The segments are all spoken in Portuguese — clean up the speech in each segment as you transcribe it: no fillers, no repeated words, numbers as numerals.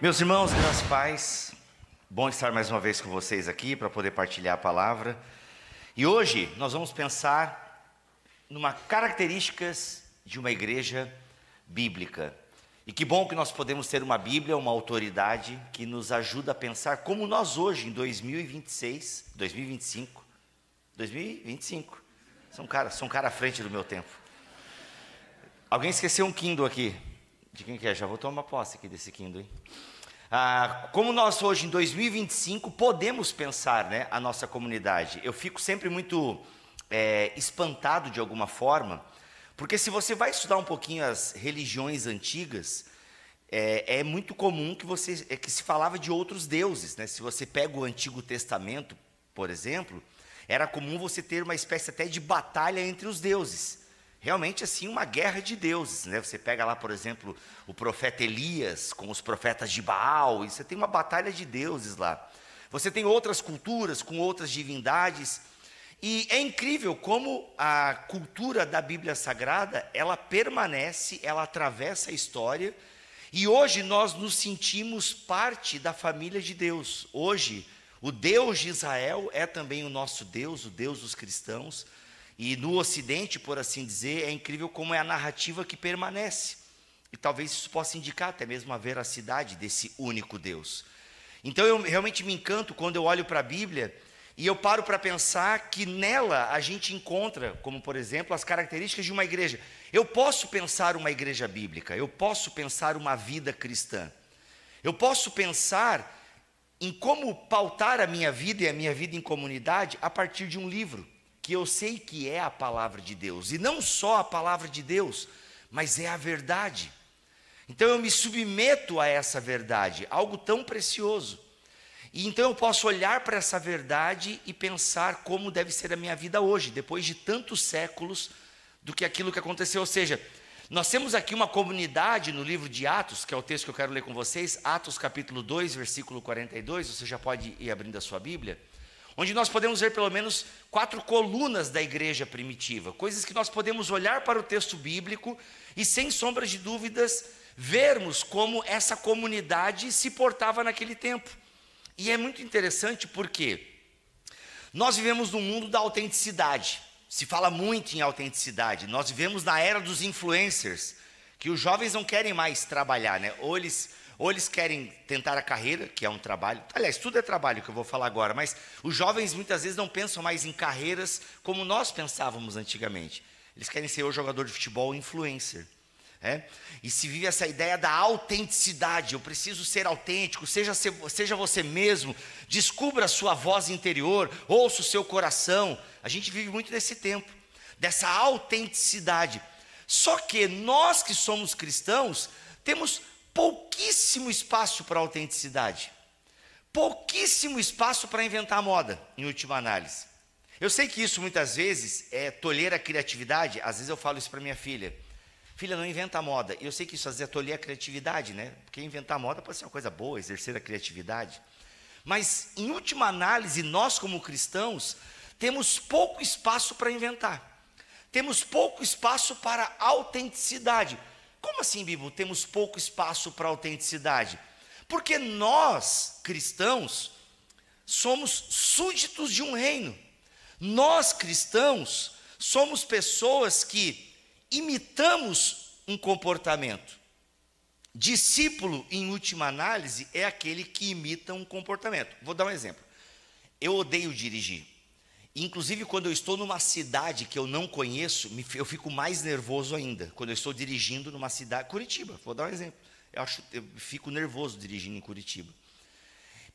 Meus irmãos, meus pais, bom estar mais uma vez com vocês aqui para poder partilhar a palavra. E hoje nós vamos pensar numa características de uma igreja bíblica. E que bom que nós podemos ter uma Bíblia, uma autoridade que nos ajuda a pensar como nós hoje em 2025, sou um cara à frente do meu tempo. Alguém esqueceu um Kindle aqui? De quem que é? Já vou tomar posse aqui desse Kindle, hein? Como nós hoje em 2025 podemos pensar, né, a nossa comunidade. Eu fico sempre muito espantado de alguma forma, porque se você vai estudar um pouquinho as religiões antigas, é muito comum que se falava de outros deuses, né? Se você pega o Antigo Testamento, por exemplo, era comum você ter uma espécie até de batalha entre os deuses. Realmente assim, uma guerra de deuses, né? Você pega lá, por exemplo, o profeta Elias com os profetas de Baal, e você tem uma batalha de deuses lá. Você tem outras culturas com outras divindades, e é incrível como a cultura da Bíblia Sagrada, ela permanece, ela atravessa a história, e hoje nós nos sentimos parte da família de Deus. Hoje, o Deus de Israel é também o nosso Deus, o Deus dos cristãos. E no Ocidente, por assim dizer, é incrível como é a narrativa que permanece. E talvez isso possa indicar até mesmo a veracidade desse único Deus. Então eu realmente me encanto quando eu olho para a Bíblia e eu paro para pensar que nela a gente encontra, como por exemplo, as características de uma igreja. Eu posso pensar uma igreja bíblica, eu posso pensar uma vida cristã. Eu posso pensar em como pautar a minha vida e a minha vida em comunidade a partir de um livro, que eu sei que é a palavra de Deus, e não só a palavra de Deus, mas é a verdade. Então eu me submeto a essa verdade, algo tão precioso. E então eu posso olhar para essa verdade e pensar como deve ser a minha vida hoje, depois de tantos séculos do que aquilo que aconteceu. Ou seja, nós temos aqui uma comunidade no livro de Atos, que é o texto que eu quero ler com vocês, Atos capítulo 2, versículo 42, você já pode ir abrindo a sua Bíblia, onde nós podemos ver pelo menos 4 colunas da igreja primitiva, coisas que nós podemos olhar para o texto bíblico e, sem sombras de dúvidas, vermos como essa comunidade se portava naquele tempo. E é muito interessante porque nós vivemos num mundo da autenticidade, se fala muito em autenticidade, nós vivemos na era dos influencers, que os jovens não querem mais trabalhar, né? Ou eles querem tentar a carreira, que é um trabalho. Aliás, tudo é trabalho que eu vou falar agora, mas os jovens muitas vezes não pensam mais em carreiras como nós pensávamos antigamente. Eles querem ser o jogador de futebol influencer. E se vive essa ideia da autenticidade. Eu preciso ser autêntico, seja você mesmo, descubra a sua voz interior, ouça o seu coração. A gente vive muito nesse tempo, dessa autenticidade. Só que nós que somos cristãos, temos pouquíssimo espaço para autenticidade, pouquíssimo espaço para inventar moda, em última análise. Eu sei que isso muitas vezes tolher a criatividade. Às vezes eu falo isso para minha filha: filha, não inventa moda. E eu sei que isso às vezes é tolher a criatividade, né? Porque inventar moda pode ser uma coisa boa, exercer a criatividade. Mas em última análise, nós como cristãos temos pouco espaço para inventar, temos pouco espaço para autenticidade. Como assim, Bíblia, temos pouco espaço para autenticidade? Porque nós, cristãos, somos súditos de um reino. Nós, cristãos, somos pessoas que imitamos um comportamento. Discípulo, em última análise, é aquele que imita um comportamento. Vou dar um exemplo. Eu odeio dirigir. Inclusive, quando eu estou numa cidade que eu não conheço, eu fico mais nervoso ainda. Quando eu estou dirigindo numa cidade... Curitiba, vou dar um exemplo. Eu fico nervoso dirigindo em Curitiba.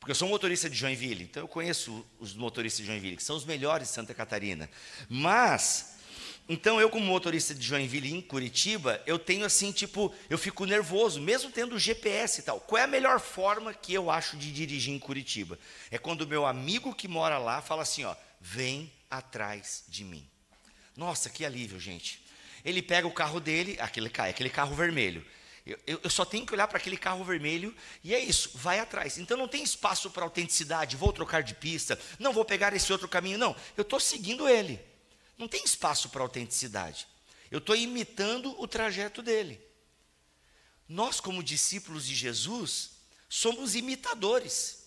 Porque eu sou um motorista de Joinville, então eu conheço os motoristas de Joinville, que são os melhores de Santa Catarina. Mas, então eu como motorista de Joinville em Curitiba, eu tenho assim, eu fico nervoso, mesmo tendo GPS e tal. Qual é a melhor forma que eu acho de dirigir em Curitiba? É quando o meu amigo que mora lá fala assim, ó: vem atrás de mim. Nossa, que alívio, gente. Ele pega o carro dele, aquele carro vermelho. Eu só tenho que olhar para aquele carro vermelho e é isso, vai atrás. Então não tem espaço para autenticidade, vou trocar de pista, não vou pegar esse outro caminho, não. Eu estou seguindo ele. Não tem espaço para autenticidade. Eu estou imitando o trajeto dele. Nós, como discípulos de Jesus, somos imitadores.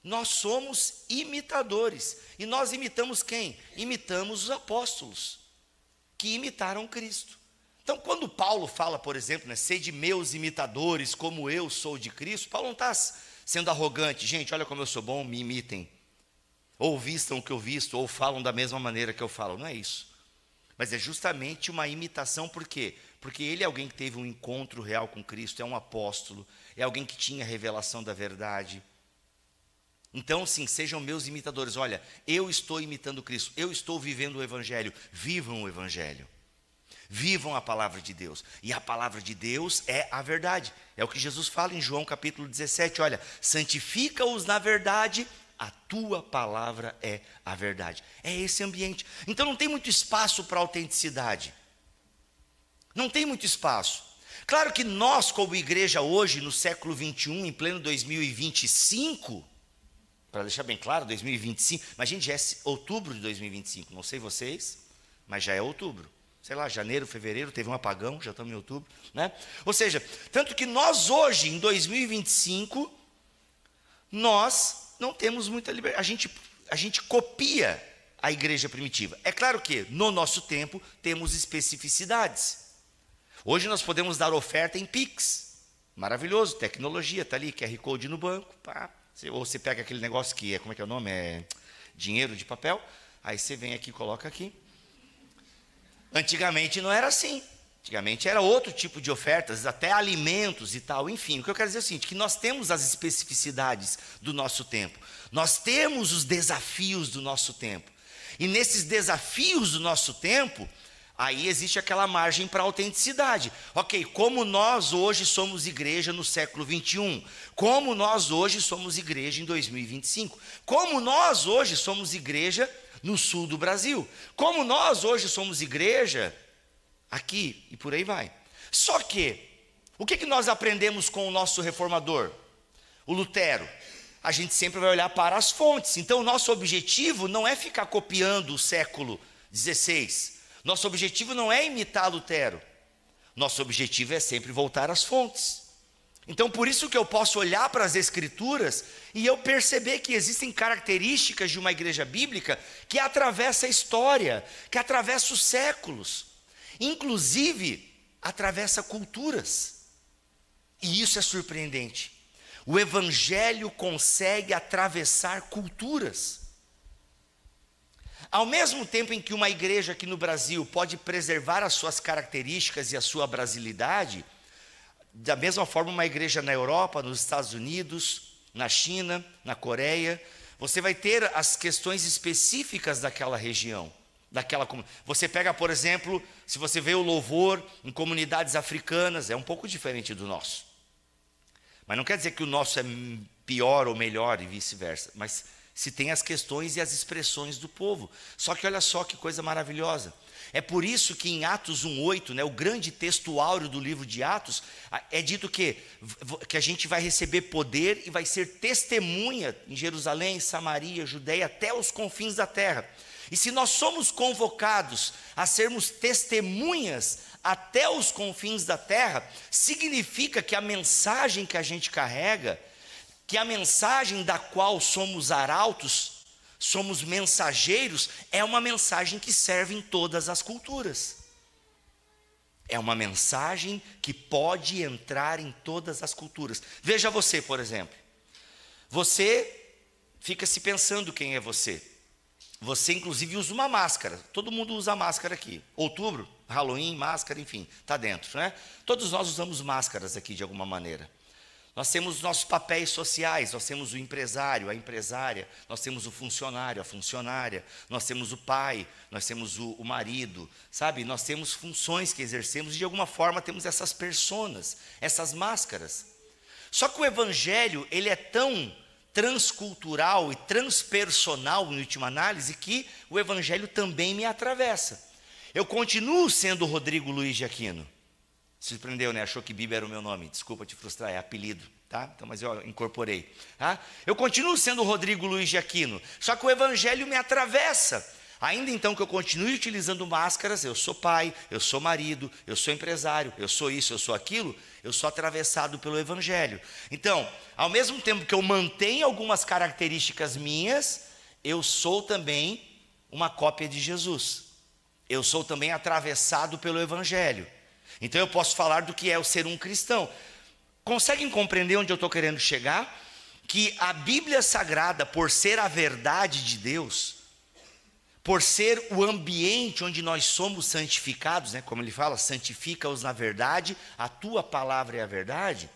Nós somos imitadores. E nós imitamos quem? Imitamos os apóstolos, que imitaram Cristo. Então, quando Paulo fala, por exemplo, né, sede meus imitadores, como eu sou de Cristo, Paulo não está sendo arrogante. Gente, olha como eu sou bom, me imitem. Ou vistam o que eu visto, ou falam da mesma maneira que eu falo. Não é isso. Mas é justamente uma imitação, por quê? Porque ele é alguém que teve um encontro real com Cristo, é um apóstolo, é alguém que tinha a revelação da verdade. Então, sim, sejam meus imitadores. Olha, eu estou imitando Cristo, eu estou vivendo o Evangelho. Vivam o Evangelho. Vivam a palavra de Deus. E a palavra de Deus é a verdade. É o que Jesus fala em João capítulo 17. Olha, santifica-os na verdade, a tua palavra é a verdade. É esse ambiente. Então não tem muito espaço para autenticidade. Não tem muito espaço. Claro que nós, como igreja hoje, no século 21, em pleno 2025, para deixar bem claro, 2025, mas gente, já é outubro de 2025, não sei vocês, mas já é outubro. Sei lá, janeiro, fevereiro, teve um apagão, já estamos em outubro, né? Ou seja, tanto que nós hoje, em 2025, nós não temos muita liberdade. A gente copia a igreja primitiva. É claro que, no nosso tempo, temos especificidades. Hoje nós podemos dar oferta em Pix. Maravilhoso, tecnologia, está ali, QR Code no banco. Pá. Ou você pega aquele negócio que é, como é que é o nome? É dinheiro de papel. Aí você vem aqui e coloca aqui. Antigamente não era assim. Antigamente era outro tipo de ofertas, até alimentos e tal. Enfim, o que eu quero dizer é o seguinte, que nós temos as especificidades do nosso tempo. Nós temos os desafios do nosso tempo. E nesses desafios do nosso tempo, aí existe aquela margem para autenticidade. Ok, como nós hoje somos igreja no século 21? Como nós hoje somos igreja em 2025? Como nós hoje somos igreja no sul do Brasil? Como nós hoje somos igreja aqui e por aí vai. Só que, o que nós aprendemos com o nosso reformador, o Lutero? A gente sempre vai olhar para as fontes. Então, o nosso objetivo não é ficar copiando o século XVI. Nosso objetivo não é imitar Lutero. Nosso objetivo é sempre voltar às fontes. Então, por isso que eu posso olhar para as Escrituras e eu perceber que existem características de uma igreja bíblica que atravessa a história, que atravessa os séculos. Inclusive, atravessa culturas. E isso é surpreendente. O Evangelho consegue atravessar culturas. Ao mesmo tempo em que uma igreja aqui no Brasil pode preservar as suas características e a sua brasilidade, da mesma forma uma igreja na Europa, nos Estados Unidos, na China, na Coreia, você vai ter as questões específicas daquela região. Você pega, por exemplo, se você vê o louvor em comunidades africanas, é um pouco diferente do nosso. Mas não quer dizer que o nosso é pior ou melhor e vice-versa, mas se tem as questões e as expressões do povo. Só que olha só que coisa maravilhosa. É por isso que em Atos 1:8, né, o grande texto áureo do livro de Atos, é dito que a gente vai receber poder e vai ser testemunha em Jerusalém, Samaria, Judeia, até os confins da terra. E se nós somos convocados a sermos testemunhas até os confins da terra, significa que a mensagem que a gente carrega, que a mensagem da qual somos arautos, somos mensageiros, é uma mensagem que serve em todas as culturas. É uma mensagem que pode entrar em todas as culturas. Veja você, por exemplo. Você fica se pensando quem é você. Você, inclusive, usa uma máscara. Todo mundo usa máscara aqui. Outubro, Halloween, máscara, enfim, está dentro, né? Todos nós usamos máscaras aqui de alguma maneira. Nós temos os nossos papéis sociais, nós temos o empresário, a empresária, nós temos o funcionário, a funcionária, nós temos o pai, nós temos o marido, sabe? Nós temos funções que exercemos e de alguma forma temos essas personas, essas máscaras. Só que o Evangelho, ele é tão transcultural e transpersonal, em última análise, que o Evangelho também me atravessa. Eu continuo sendo Rodrigo Luiz de Aquino. Se surpreendeu, né? Achou que Bíblia era o meu nome. Desculpa te frustrar, é apelido, tá? Então, mas eu incorporei, tá? Eu continuo sendo Rodrigo Luiz de Aquino, só que o Evangelho me atravessa. Ainda então que eu continue utilizando máscaras, eu sou pai, eu sou marido, eu sou empresário, eu sou isso, eu sou aquilo, eu sou atravessado pelo Evangelho. Então, ao mesmo tempo que eu mantenho algumas características minhas, eu sou também uma cópia de Jesus. Eu sou também atravessado pelo Evangelho. Então eu posso falar do que é o ser um cristão. Conseguem compreender onde eu estou querendo chegar? Que a Bíblia Sagrada, por ser a verdade de Deus, por ser o ambiente onde nós somos santificados, né? Como ele fala, santifica-os na verdade, a tua palavra é a verdade.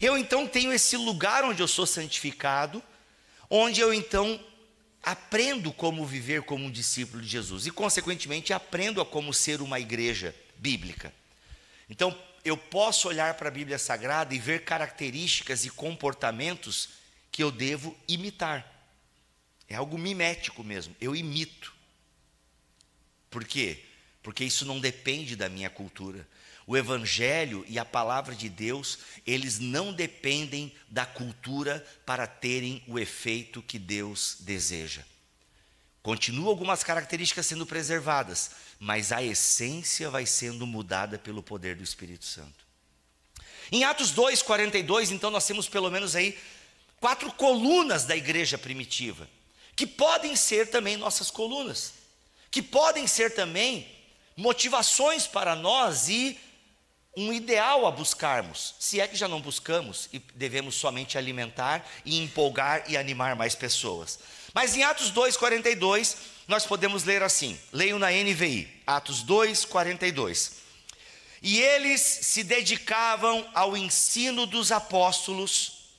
Eu então tenho esse lugar onde eu sou santificado, onde eu então aprendo como viver como um discípulo de Jesus e consequentemente aprendo a como ser uma igreja bíblica. Então eu posso olhar para a Bíblia Sagrada e ver características e comportamentos que eu devo imitar. É algo mimético mesmo, eu imito. Por quê? Porque isso não depende da minha cultura. O Evangelho e a palavra de Deus, eles não dependem da cultura para terem o efeito que Deus deseja. Continuam algumas características sendo preservadas, mas a essência vai sendo mudada pelo poder do Espírito Santo. Em Atos 2:42, então nós temos pelo menos aí 4 colunas da igreja primitiva, que podem ser também nossas colunas, que podem ser também motivações para nós e um ideal a buscarmos, se é que já não buscamos e devemos somente alimentar e empolgar e animar mais pessoas. Mas em Atos 2:42, nós podemos ler assim, leio na NVI, Atos 2:42. E eles se dedicavam ao ensino dos apóstolos,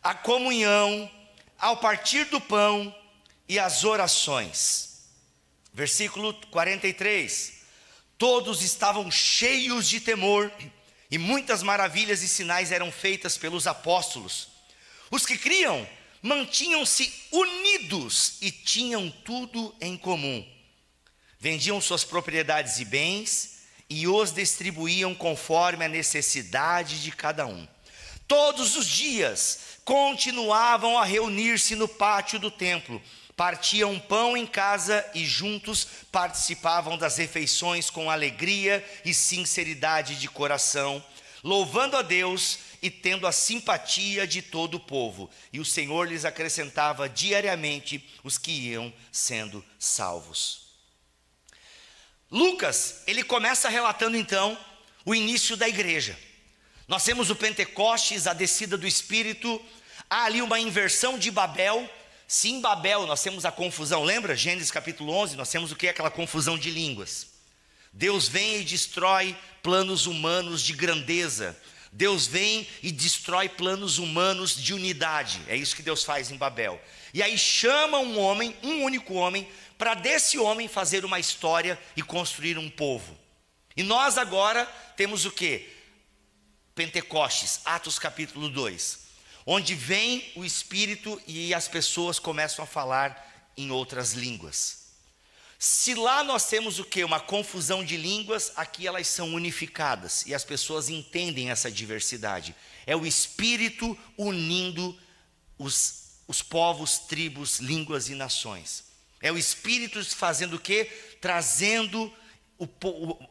à comunhão, ao partir do pão e às orações. Versículo 43. Todos estavam cheios de temor, e muitas maravilhas e sinais eram feitas pelos apóstolos. Os que criam mantinham-se unidos e tinham tudo em comum. Vendiam suas propriedades e bens e os distribuíam conforme a necessidade de cada um. Todos os dias continuavam a reunir-se no pátio do templo, partiam pão em casa e juntos participavam das refeições com alegria e sinceridade de coração, louvando a Deus e tendo a simpatia de todo o povo. E o Senhor lhes acrescentava diariamente os que iam sendo salvos. Lucas, ele começa relatando então o início da igreja. Nós temos o Pentecostes, a descida do Espírito, há ali uma inversão de Babel. Se em Babel nós temos a confusão, lembra? Gênesis capítulo 11, nós temos o que é aquela confusão de línguas. Deus vem e destrói planos humanos de grandeza. Deus vem e destrói planos humanos de unidade. É isso que Deus faz em Babel. E aí chama um homem, um único homem, para desse homem fazer uma história e construir um povo. E nós agora temos o que? Pentecostes, Atos capítulo 2, onde vem o Espírito e as pessoas começam a falar em outras línguas. Se lá nós temos o que? Uma confusão de línguas, aqui elas são unificadas e as pessoas entendem essa diversidade. É o Espírito unindo os povos, tribos, línguas e nações. É o Espírito fazendo o que? Trazendo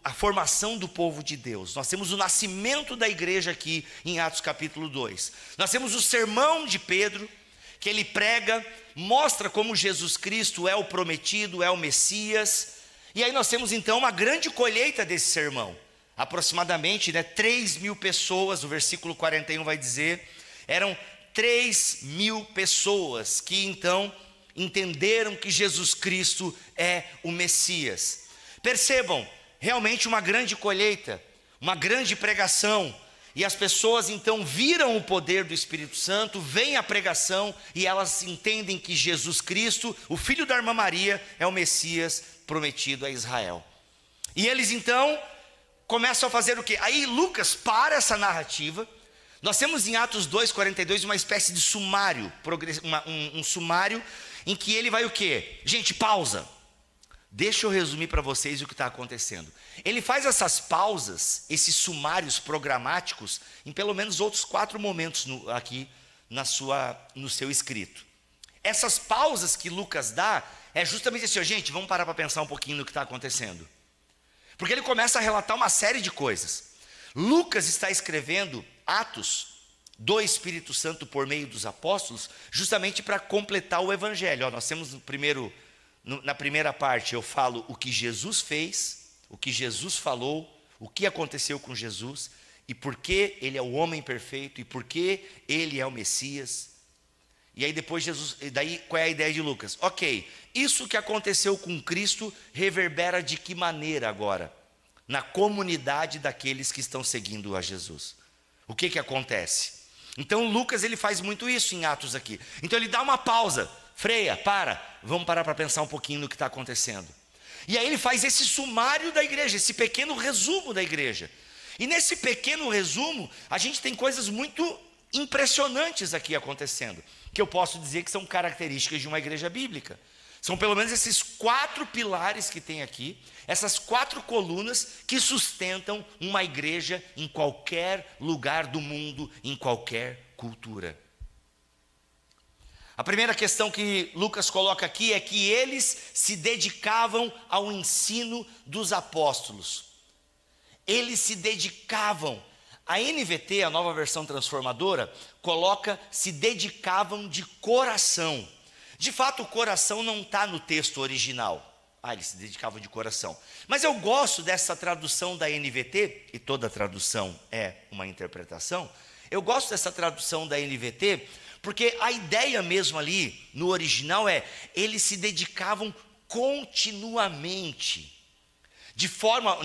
a formação do povo de Deus. Nós temos o nascimento da igreja aqui em Atos capítulo 2. Nós temos o sermão de Pedro, que ele prega, mostra como Jesus Cristo é o prometido, é o Messias. E aí nós temos então uma grande colheita desse sermão. Aproximadamente 3.000 pessoas, o versículo 41 vai dizer, eram 3.000 pessoas que então entenderam que Jesus Cristo é o Messias. Percebam, realmente uma grande colheita, uma grande pregação, e as pessoas então viram o poder do Espírito Santo, vem a pregação, e elas entendem que Jesus Cristo, o filho da irmã Maria, é o Messias prometido a Israel. E eles então começam a fazer o quê? Aí Lucas para essa narrativa. Nós temos em Atos 2:42 uma espécie de sumário, um sumário em que ele vai o quê? Gente, pausa. Deixa eu resumir para vocês o que está acontecendo. Ele faz essas pausas, esses sumários programáticos, em pelo menos outros 4 momentos aqui no seu escrito. Essas pausas que Lucas dá é justamente assim, gente, vamos parar para pensar um pouquinho no que está acontecendo. Porque ele começa a relatar uma série de coisas. Lucas está escrevendo Atos do Espírito Santo por meio dos apóstolos, justamente para completar o evangelho. Nós temos na primeira parte, eu falo o que Jesus fez, o que Jesus falou, o que aconteceu com Jesus, e por que ele é o homem perfeito, e por que ele é o Messias. E aí depois daí qual é a ideia de Lucas? Ok, isso que aconteceu com Cristo reverbera de que maneira agora? Na comunidade daqueles que estão seguindo a Jesus. O que acontece? Então Lucas ele faz muito isso em Atos aqui. Então ele dá uma pausa, freia, vamos parar para pensar um pouquinho no que está acontecendo. E aí ele faz esse sumário da igreja, esse pequeno resumo da igreja. E nesse pequeno resumo, a gente tem coisas muito impressionantes aqui acontecendo, que eu posso dizer que são características de uma igreja bíblica. São pelo menos esses 4 pilares que tem aqui, essas 4 colunas que sustentam uma igreja em qualquer lugar do mundo, em qualquer cultura. A primeira questão que Lucas coloca aqui é que eles se dedicavam ao ensino dos apóstolos. Eles se dedicavam. A NVT, a nova versão transformadora, coloca se dedicavam de coração. De fato, o coração não está no texto original. Eles se dedicavam de coração. Mas eu gosto dessa tradução da NVT, e toda tradução é uma interpretação. Eu gosto dessa tradução da NVT, porque a ideia mesmo ali, no original, eles se dedicavam continuamente. De forma,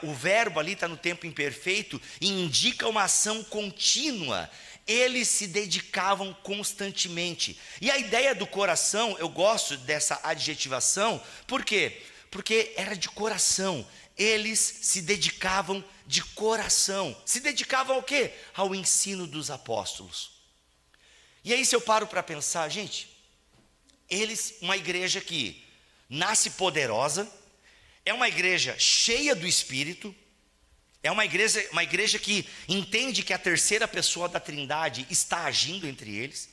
o verbo ali está no tempo imperfeito e indica uma ação contínua. Eles se dedicavam constantemente. E a ideia do coração, eu gosto dessa adjetivação, por quê? Porque era de coração. Eles se dedicavam de coração. Se dedicavam ao quê? Ao ensino dos apóstolos. E aí se eu paro para pensar, gente, uma igreja que nasce poderosa, é uma igreja cheia do Espírito, é uma igreja que entende que a terceira pessoa da Trindade está agindo entre eles.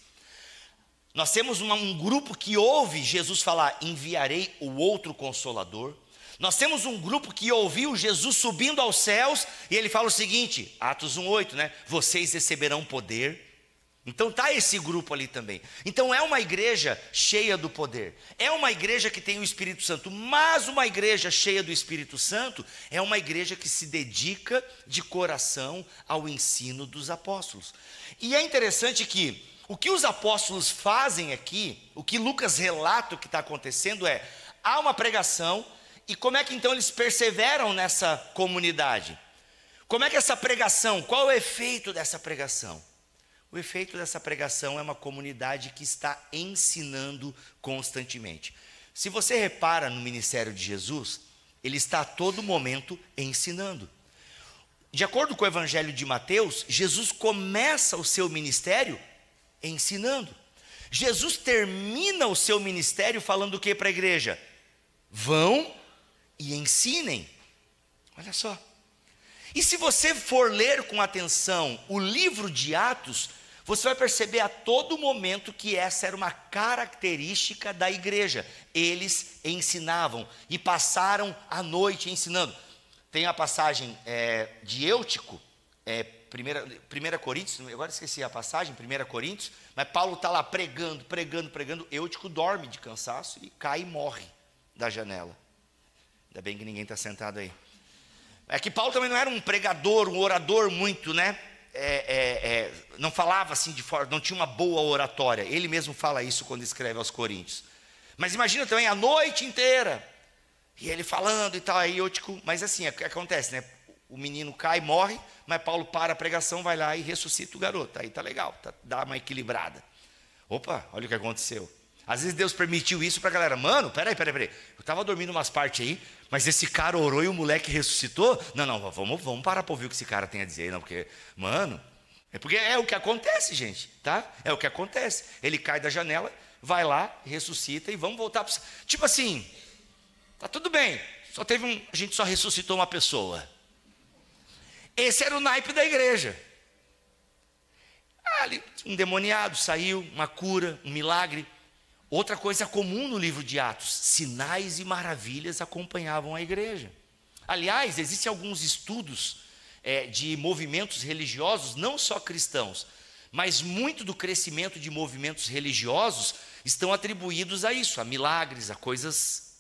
Nós temos um grupo que ouve Jesus falar, enviarei o outro Consolador. Nós temos um grupo que ouviu Jesus subindo aos céus, e ele fala o seguinte, Atos 1:8, vocês receberão poder. Então está esse grupo ali também. Então é uma igreja cheia do poder. É uma igreja que tem o Espírito Santo. Mas uma igreja cheia do Espírito Santo é uma igreja que se dedica de coração ao ensino dos apóstolos. E é interessante que o que os apóstolos fazem aqui, o que Lucas relata o que está acontecendo há uma pregação, e como é que então eles perseveram nessa comunidade? Como é que essa pregação, qual é o efeito dessa pregação? O efeito dessa pregação é uma comunidade que está ensinando constantemente. Se você repara no ministério de Jesus, ele está a todo momento ensinando. De acordo com o Evangelho de Mateus, Jesus começa o seu ministério ensinando. Jesus termina o seu ministério falando o que para a igreja? Vão e ensinem. Olha só. E se você for ler com atenção o livro de Atos, você vai perceber a todo momento que essa era uma característica da igreja. Eles ensinavam e passaram a noite ensinando. Tem a passagem de Eutico, 1 Coríntios, agora esqueci a passagem, 1 Coríntios, mas Paulo está lá pregando, Eutico dorme de cansaço e cai e morre da janela. Ainda bem que ninguém está sentado aí. É que Paulo também não era um pregador, um orador muito, não falava assim de forma, não tinha uma boa oratória. Ele mesmo fala isso quando escreve aos Coríntios. Mas imagina também a noite inteira, e ele falando e tal, aí mas assim, o que acontece, O menino cai, morre, mas Paulo para a pregação, vai lá e ressuscita o garoto. Aí tá legal, dá uma equilibrada. Opa, olha o que aconteceu. Às vezes Deus permitiu isso para a galera. Mano, peraí. Eu estava dormindo umas partes aí, mas esse cara orou e o moleque ressuscitou? Não, vamos parar para ouvir o que esse cara tem a dizer. Não, porque é o que acontece, gente, tá? É o que acontece. Ele cai da janela, vai lá, ressuscita e vamos voltar para... Tipo assim, tá tudo bem, a gente só ressuscitou uma pessoa. Esse era o naipe da igreja. Ali, um demoniado saiu, uma cura, um milagre. Outra coisa comum no livro de Atos: sinais e maravilhas acompanhavam a igreja. Aliás, existem alguns estudos de movimentos religiosos, não só cristãos, mas muito do crescimento de movimentos religiosos estão atribuídos a isso, a milagres, a coisas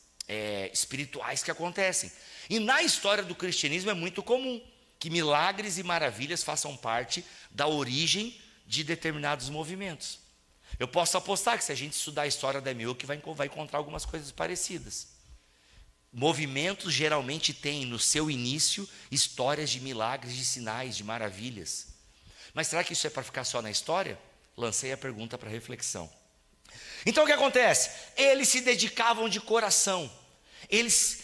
espirituais que acontecem. E na história do cristianismo é muito comum que milagres e maravilhas façam parte da origem de determinados movimentos. Eu posso apostar que se a gente estudar a história da MU, vai encontrar algumas coisas parecidas. Movimentos geralmente têm no seu início histórias de milagres, de sinais, de maravilhas. Mas será que isso é para ficar só na história? Lancei a pergunta para reflexão. Então o que acontece? Eles se dedicavam de coração, eles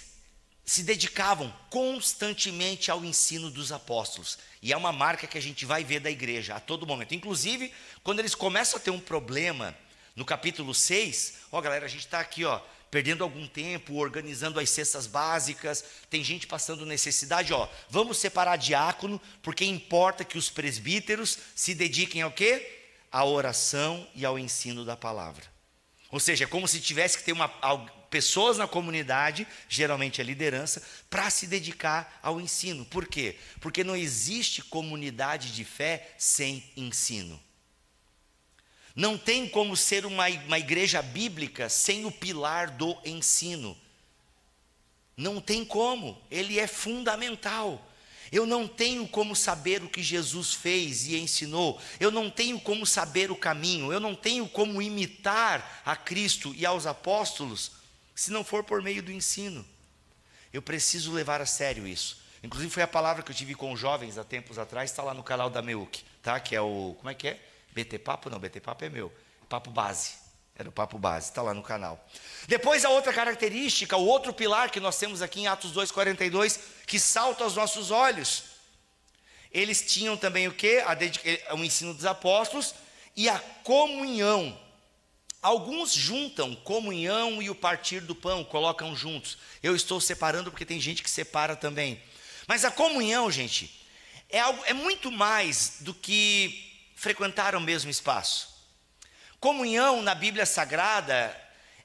se dedicavam constantemente ao ensino dos apóstolos. E é uma marca que a gente vai ver da igreja a todo momento. Inclusive, quando eles começam a ter um problema, no capítulo 6, galera, a gente está aqui, perdendo algum tempo, organizando as cestas básicas, tem gente passando necessidade, vamos separar diácono, porque importa que os presbíteros se dediquem ao quê? À oração e ao ensino da palavra. Ou seja, é como se tivesse que ter pessoas na comunidade, geralmente a liderança, para se dedicar ao ensino. Por quê? Porque não existe comunidade de fé sem ensino. Não tem como ser uma igreja bíblica sem o pilar do ensino. Não tem como, ele é fundamental. Eu não tenho como saber o que Jesus fez e ensinou, eu não tenho como saber o caminho, eu não tenho como imitar a Cristo e aos apóstolos, se não for por meio do ensino. Eu preciso levar a sério isso. Inclusive foi a palavra que eu tive com jovens há tempos atrás, está lá no canal da Meuc, tá? Que é o, como é que é? BT Papo? Não, BT Papo é meu, Papo Base. Era o Papo Base, está lá no canal. Depois a outra característica, o outro pilar que nós temos aqui em Atos 2,42, que salta aos nossos olhos. Eles tinham também o quê? O ensino dos apóstolos e a comunhão. Alguns juntam comunhão e o partir do pão, colocam juntos. Eu estou separando porque tem gente que separa também. Mas a comunhão, gente, é muito mais do que frequentar o mesmo espaço. Comunhão na Bíblia Sagrada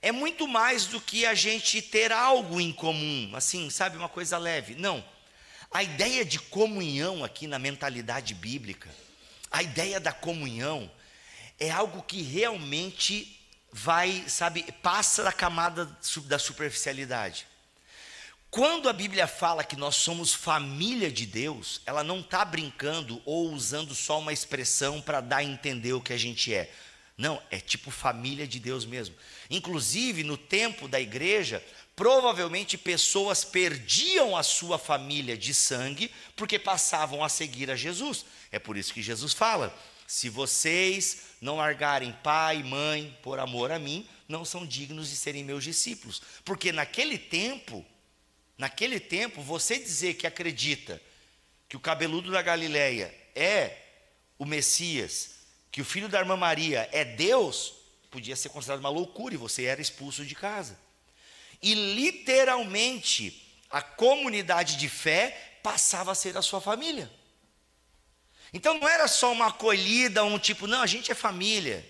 é muito mais do que a gente ter algo em comum, assim, sabe, uma coisa leve. Não, a ideia de comunhão aqui na mentalidade bíblica, a ideia da comunhão é algo que realmente passa da camada da superficialidade. Quando a Bíblia fala que nós somos família de Deus, ela não está brincando ou usando só uma expressão para dar a entender o que a gente é. Não, é tipo família de Deus mesmo. Inclusive, no tempo da igreja, provavelmente pessoas perdiam a sua família de sangue porque passavam a seguir a Jesus. É por isso que Jesus fala: se vocês não largarem pai e mãe por amor a mim, não são dignos de serem meus discípulos. Porque naquele tempo, você dizer que acredita que o cabeludo da Galileia é o Messias, que o filho da irmã Maria é Deus, podia ser considerado uma loucura e você era expulso de casa. E literalmente, a comunidade de fé passava a ser a sua família. Então não era só uma acolhida, não, a gente é família.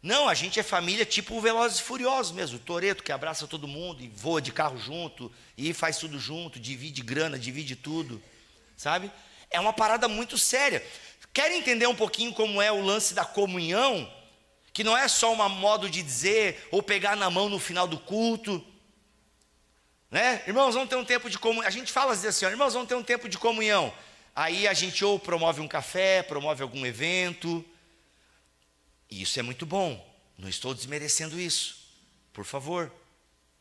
Não, a gente é família tipo o Velozes e Furiosos mesmo, o Toretto que abraça todo mundo e voa de carro junto, e faz tudo junto, divide grana, divide tudo, sabe? É uma parada muito séria. Querem entender um pouquinho como é o lance da comunhão? Que não é só um modo de dizer, ou pegar na mão no final do culto, né? Irmãos, vamos ter um tempo de comunhão. A gente fala assim, irmãos, vamos ter um tempo de comunhão. Aí a gente ou promove um café, promove algum evento. E isso é muito bom. Não estou desmerecendo isso, por favor.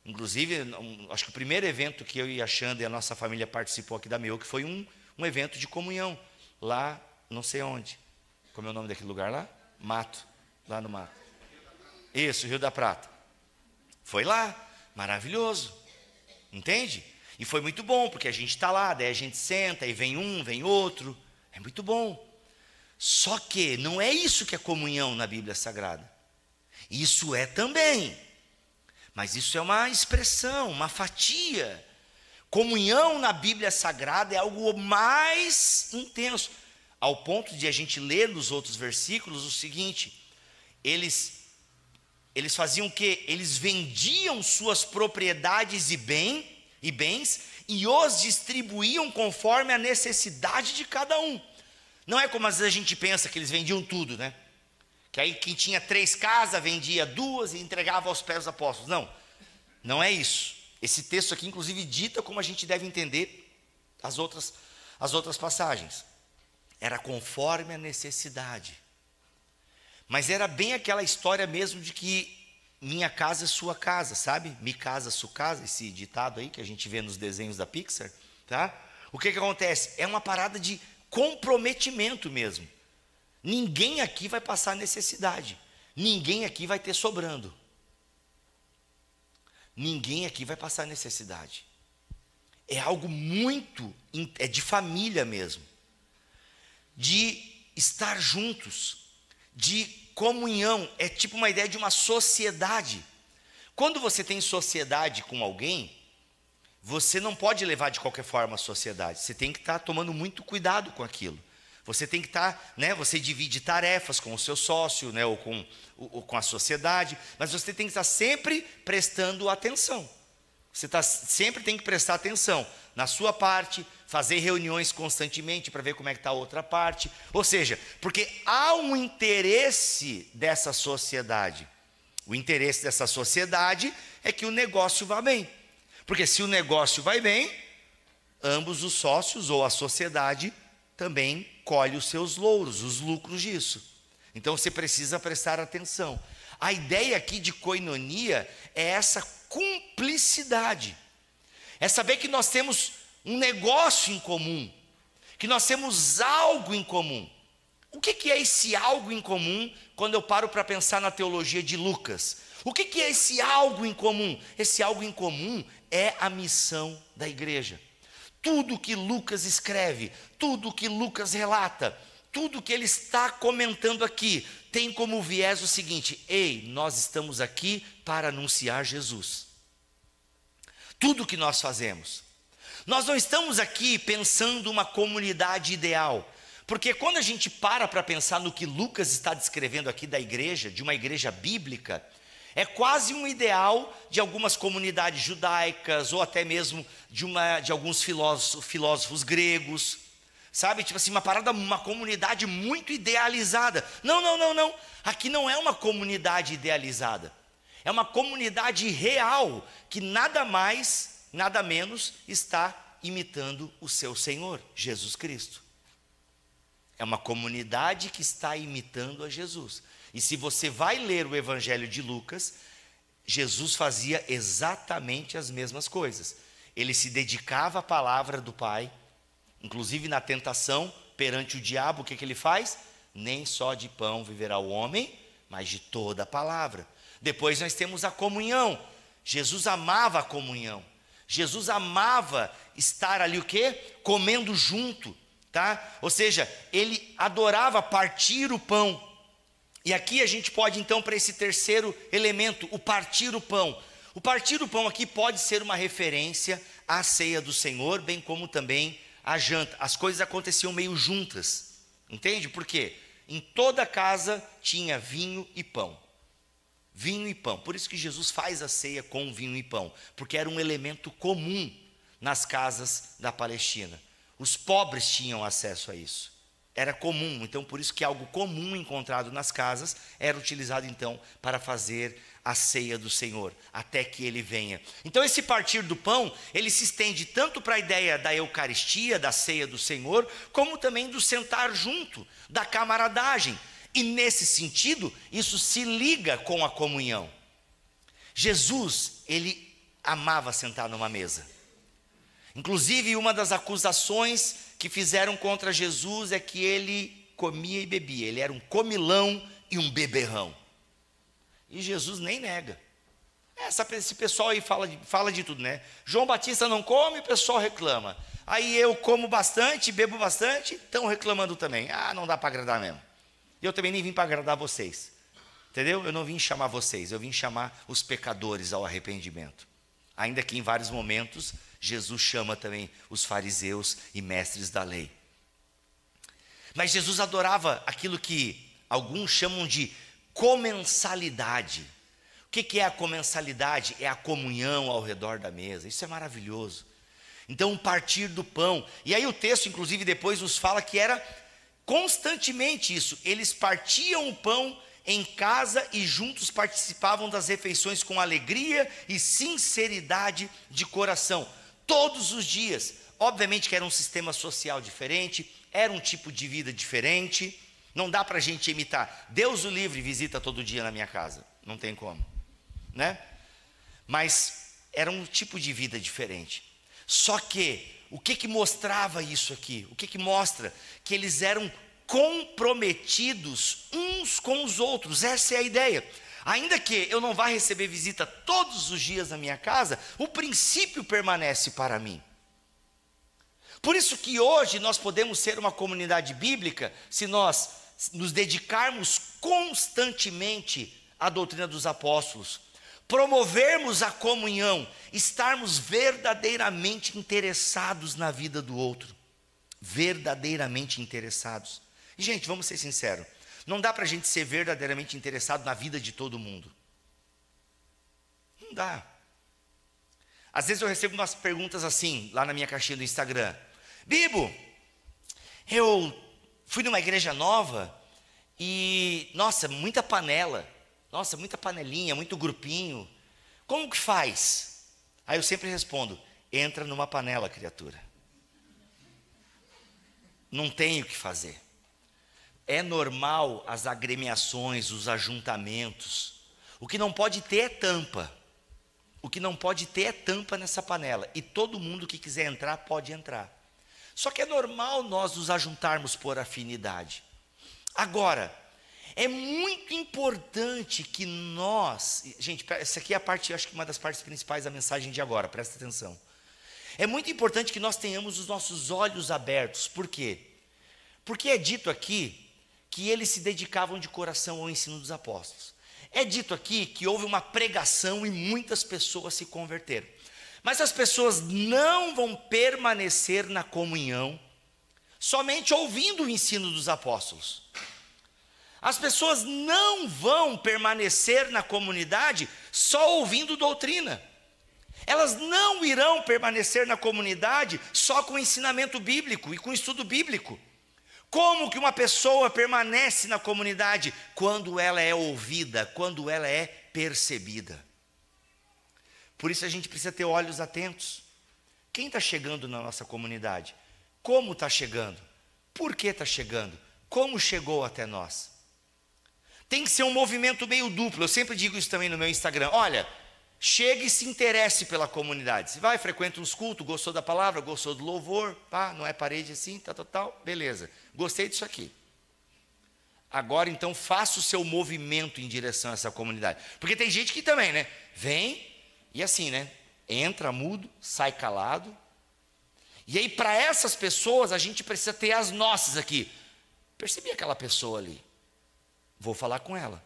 Inclusive, acho que o primeiro evento que eu e a Xanda e a nossa família participou aqui da MEU, que foi um evento de comunhão, lá não sei onde. Como é o nome daquele lugar lá? Mato, lá no mato. Isso, Rio da Prata. Foi lá, maravilhoso, entende? E foi muito bom, porque a gente está lá, daí a gente senta, e vem um, vem outro, é muito bom. Só que não é isso que é comunhão na Bíblia Sagrada. Isso é também, mas isso é uma expressão, uma fatia. Comunhão na Bíblia Sagrada é algo mais intenso, ao ponto de a gente ler nos outros versículos o seguinte: eles eles faziam o quê? Eles vendiam suas propriedades e bens e os distribuíam conforme a necessidade de cada um. Não é como às vezes a gente pensa que eles vendiam tudo, né? Que aí quem tinha 3 casas vendia 2 e entregava aos pés dos apóstolos. Não, não é isso. Esse texto aqui inclusive dita como a gente deve entender as outras passagens. Era conforme a necessidade. Mas era bem aquela história mesmo de que minha casa é sua casa, sabe? Mi casa, sua casa, esse ditado aí que a gente vê nos desenhos da Pixar, tá? O que acontece? É uma parada de comprometimento mesmo. Ninguém aqui vai passar necessidade. Ninguém aqui vai ter sobrando. Ninguém aqui vai passar necessidade. É algo muito, é de família mesmo. De estar juntos, de comunhão, é tipo uma ideia de uma sociedade. Quando você tem sociedade com alguém, você não pode levar de qualquer forma a sociedade, você tem que estar tomando muito cuidado com aquilo. Você tem que estar, né, você divide tarefas com o seu sócio, né, ou com a sociedade, mas você tem que estar sempre prestando atenção. Você sempre tem que prestar atenção na sua parte, fazer reuniões constantemente para ver como é que está a outra parte. Ou seja, porque há um interesse dessa sociedade. O interesse dessa sociedade é que o negócio vá bem. Porque se o negócio vai bem, ambos os sócios ou a sociedade também colhe os seus louros, os lucros disso. Então você precisa prestar atenção. A ideia aqui de koinonia é essa cumplicidade. É saber que nós temos um negócio em comum, que nós temos algo em comum. O que é esse algo em comum quando eu paro para pensar na teologia de Lucas? O que é esse algo em comum? Esse algo em comum é a missão da igreja. Tudo que Lucas escreve, tudo que Lucas relata, tudo que ele está comentando aqui, tem como viés o seguinte: ei, nós estamos aqui para anunciar Jesus. Tudo que nós fazemos. Nós não estamos aqui pensando uma comunidade ideal, porque quando a gente para pensar no que Lucas está descrevendo aqui da igreja, de uma igreja bíblica, é quase um ideal de algumas comunidades judaicas, ou até mesmo de alguns filósofos gregos, sabe? Tipo assim, uma comunidade muito idealizada. Não. Aqui não é uma comunidade idealizada. É uma comunidade real, que nada mais, nada menos está imitando o seu Senhor, Jesus Cristo. É uma comunidade que está imitando a Jesus. E se você vai ler o Evangelho de Lucas, Jesus fazia exatamente as mesmas coisas. Ele se dedicava à palavra do Pai, inclusive na tentação, perante o diabo, o que ele faz? Nem só de pão viverá o homem, mas de toda a palavra. Depois nós temos a comunhão. Jesus amava a comunhão. Jesus amava estar ali o quê? Comendo junto, tá? Ou seja, ele adorava partir o pão. E aqui a gente pode então para esse terceiro elemento, o partir o pão. O partir o pão aqui pode ser uma referência à ceia do Senhor, bem como também à janta. As coisas aconteciam meio juntas, entende? Por quê? Em toda casa tinha vinho e pão. Vinho e pão. Por isso que Jesus faz a ceia com vinho e pão, porque era um elemento comum nas casas da Palestina. Os pobres tinham acesso a isso. Era comum, então por isso que algo comum encontrado nas casas era utilizado então para fazer a ceia do Senhor, até que ele venha. Então esse partir do pão, ele se estende tanto para a ideia da Eucaristia, da ceia do Senhor, como também do sentar junto, da camaradagem. E nesse sentido, isso se liga com a comunhão. Jesus, ele amava sentar numa mesa. Inclusive, uma das acusações que fizeram contra Jesus é que ele comia e bebia. Ele era um comilão e um beberrão. E Jesus nem nega. Esse pessoal aí fala de tudo, né? João Batista não come, o pessoal reclama. Aí eu como bastante, bebo bastante, estão reclamando também. Ah, não dá para agradar mesmo. E eu também nem vim para agradar vocês. Entendeu? Eu não vim chamar vocês, eu vim chamar os pecadores ao arrependimento. Ainda que em vários momentos, Jesus chama também os fariseus e mestres da lei. Mas Jesus adorava aquilo que alguns chamam de comensalidade. que é a comensalidade? É a comunhão ao redor da mesa. Isso é maravilhoso. Então, o partir do pão. E aí o texto, inclusive, depois nos fala que era constantemente isso. Eles partiam o pão em casa e juntos participavam das refeições com alegria e sinceridade de coração. Todos os dias. Obviamente que era um sistema social diferente, era um tipo de vida diferente. Não dá para a gente imitar. Deus o livre visita todo dia na minha casa. Não tem como, né? Mas era um tipo de vida diferente. Só que, o que mostrava isso aqui? O que mostra? Que eles eram comprometidos uns com os outros. Essa é a ideia. Ainda que eu não vá receber visita todos os dias na minha casa, o princípio permanece para mim. Por isso que hoje nós podemos ser uma comunidade bíblica se nós nos dedicarmos constantemente à doutrina dos apóstolos, promovermos a comunhão, estarmos verdadeiramente interessados na vida do outro, verdadeiramente interessados. E gente, vamos ser sinceros, não dá para a gente ser verdadeiramente interessado na vida de todo mundo, não dá. Às vezes eu recebo umas perguntas assim, lá na minha caixinha do Instagram: Bibo, eu fui numa igreja nova e, nossa, muita panela, nossa, muita panelinha, muito grupinho, como que faz? Aí eu sempre respondo: entra numa panela, criatura. Não tem o que fazer. É normal as agremiações, os ajuntamentos. O que não pode ter é tampa. O que não pode ter é tampa nessa panela. E todo mundo que quiser entrar, pode entrar. Só que é normal nós nos ajuntarmos por afinidade. Agora, é muito importante que nós... Gente, essa aqui é a parte, acho que uma das partes principais da mensagem de agora, presta atenção. É muito importante que nós tenhamos os nossos olhos abertos. Por quê? Porque é dito aqui que eles se dedicavam de coração ao ensino dos apóstolos. É dito aqui que houve uma pregação e muitas pessoas se converteram. Mas as pessoas não vão permanecer na comunhão somente ouvindo o ensino dos apóstolos. As pessoas não vão permanecer na comunidade só ouvindo doutrina. Elas não irão permanecer na comunidade só com ensinamento bíblico e com estudo bíblico. Como que uma pessoa permanece na comunidade? Quando ela é ouvida, quando ela é percebida. Por isso a gente precisa ter olhos atentos. Quem está chegando na nossa comunidade? Como está chegando? Por que está chegando? Como chegou até nós? Tem que ser um movimento meio duplo. Eu sempre digo isso também no meu Instagram. Olha, chegue e se interesse pela comunidade. Você vai, frequenta uns cultos, gostou da palavra, gostou do louvor, pá, não é parede assim, tal, beleza. Gostei disso aqui. Agora então faça o seu movimento em direção a essa comunidade. Porque tem gente que também, né? Vem e assim, né? Entra mudo, sai calado. E aí para essas pessoas a gente precisa ter as nossas aqui. Percebi aquela pessoa ali. Vou falar com ela.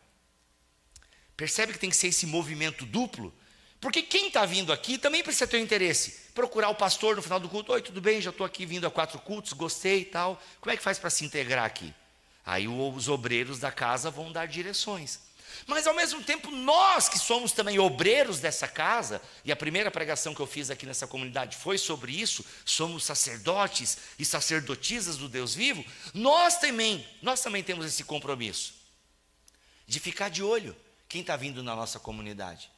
Percebe que tem que ser esse movimento duplo? Porque quem está vindo aqui também precisa ter um interesse. Procurar o pastor no final do culto. Oi, tudo bem? Já estou aqui vindo a 4 cultos, gostei e tal. Como é que faz para se integrar aqui? Aí os obreiros da casa vão dar direções. Mas ao mesmo tempo, nós que somos também obreiros dessa casa, e a primeira pregação que eu fiz aqui nessa comunidade foi sobre isso, somos sacerdotes e sacerdotisas do Deus vivo, nós também temos esse compromisso de ficar de olho quem está vindo na nossa comunidade.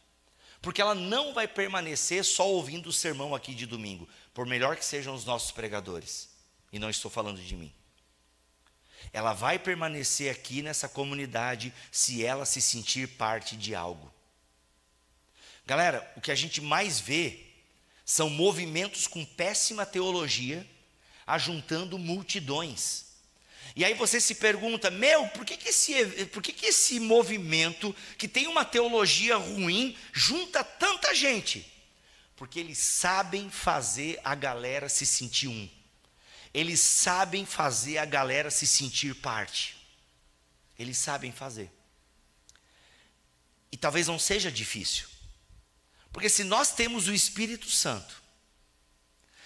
Porque ela não vai permanecer só ouvindo o sermão aqui de domingo, por melhor que sejam os nossos pregadores, e não estou falando de mim. Ela vai permanecer aqui nessa comunidade se ela se sentir parte de algo. Galera, o que a gente mais vê são movimentos com péssima teologia, ajuntando multidões. E aí você se pergunta, por que esse movimento que tem uma teologia ruim junta tanta gente? Porque eles sabem fazer a galera se sentir um. Eles sabem fazer a galera se sentir parte. Eles sabem fazer. E talvez não seja difícil. Porque se nós temos o Espírito Santo,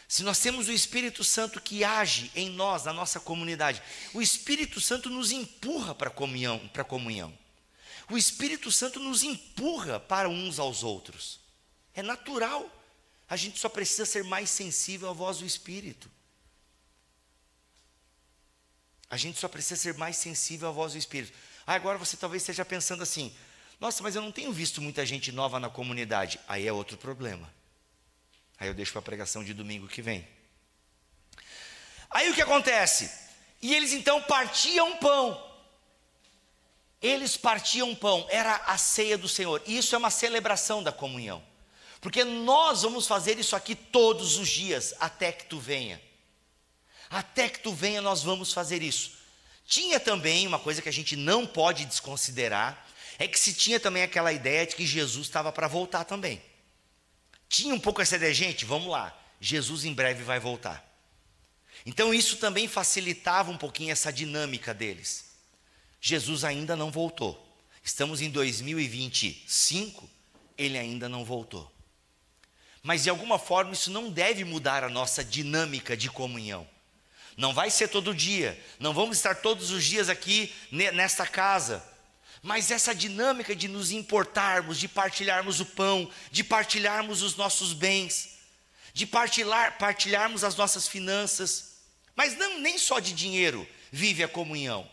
se nós temos o Espírito Santo que age em nós, na nossa comunidade, o Espírito Santo nos empurra para a comunhão. O Espírito Santo nos empurra para uns aos outros. É natural. A gente só precisa ser mais sensível à voz do Espírito. A gente só precisa ser mais sensível à voz do Espírito. Agora você talvez esteja pensando assim: nossa, mas eu não tenho visto muita gente nova na comunidade. Aí é outro problema. Aí eu deixo para a pregação de domingo que vem. Aí o que acontece? E eles então partiam pão. Eles partiam pão, era a ceia do Senhor. E isso é uma celebração da comunhão. Porque nós vamos fazer isso aqui todos os dias, até que tu venha. Até que tu venha, nós vamos fazer isso. Tinha também uma coisa que a gente não pode desconsiderar, é que se tinha também aquela ideia de que Jesus estava para voltar também. Tinha um pouco essa ideia, gente, vamos lá, Jesus em breve vai voltar. Então isso também facilitava um pouquinho essa dinâmica deles. Jesus ainda não voltou. Estamos em 2025, ele ainda não voltou. Mas de alguma forma isso não deve mudar a nossa dinâmica de comunhão. Não vai ser todo dia, não vamos estar todos os dias aqui nesta casa. Mas essa dinâmica de nos importarmos, de partilharmos o pão, de partilharmos os nossos bens, de partilharmos as nossas finanças. Mas não, nem só de dinheiro vive a comunhão.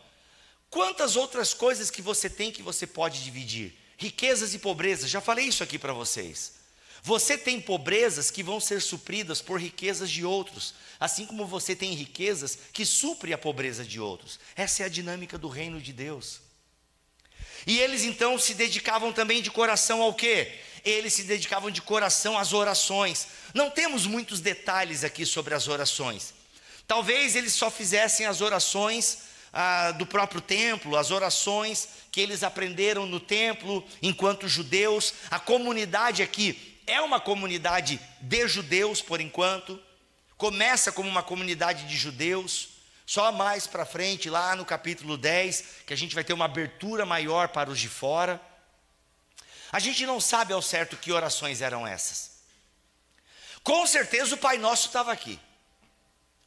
Quantas outras coisas que você tem que você pode dividir? Riquezas e pobrezas, já falei isso aqui para vocês. Você tem pobrezas que vão ser supridas por riquezas de outros, assim como você tem riquezas que suprem a pobreza de outros. Essa é a dinâmica do reino de Deus. E eles então se dedicavam também de coração ao quê? Eles se dedicavam de coração às orações. Não temos muitos detalhes aqui sobre as orações. Talvez eles só fizessem as orações do próprio templo, as orações que eles aprenderam no templo enquanto judeus. A comunidade aqui é uma comunidade de judeus por enquanto, começa como uma comunidade de judeus, só mais para frente, lá no capítulo 10, que a gente vai ter uma abertura maior para os de fora. A gente não sabe ao certo que orações eram essas. Com certeza o Pai Nosso estava aqui.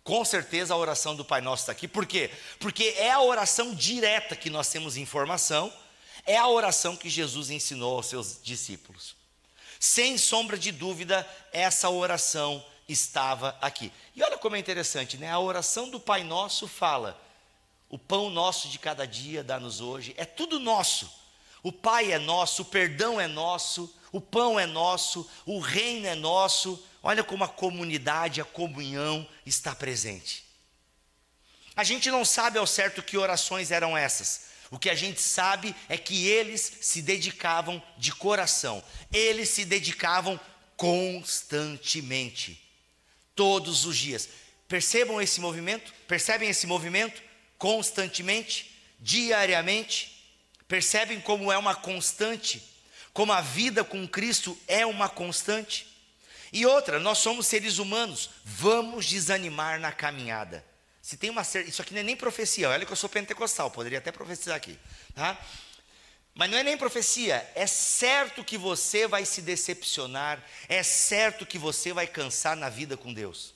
Com certeza a oração do Pai Nosso está aqui. Por quê? Porque é a oração direta que nós temos informação, é a oração que Jesus ensinou aos seus discípulos. Sem sombra de dúvida, essa oração estava aqui. E olha como é interessante, né? A oração do Pai Nosso fala: o pão nosso de cada dia dá-nos hoje. É tudo nosso. O Pai é nosso, o perdão é nosso, o pão é nosso, o reino é nosso. Olha como a comunidade, a comunhão está presente. A gente não sabe ao certo que orações eram essas. O que a gente sabe é que eles se dedicavam de coração. Eles se dedicavam constantemente. Todos os dias. Percebam esse movimento? Percebem esse movimento? Constantemente, diariamente. Percebem como é uma constante? Como a vida com Cristo é uma constante? E outra, nós somos seres humanos, vamos desanimar na caminhada. Se tem isso aqui não é nem profecia, olha que eu sou pentecostal, poderia até profetizar aqui, tá? Mas não é nem profecia, é certo que você vai se decepcionar, é certo que você vai cansar na vida com Deus.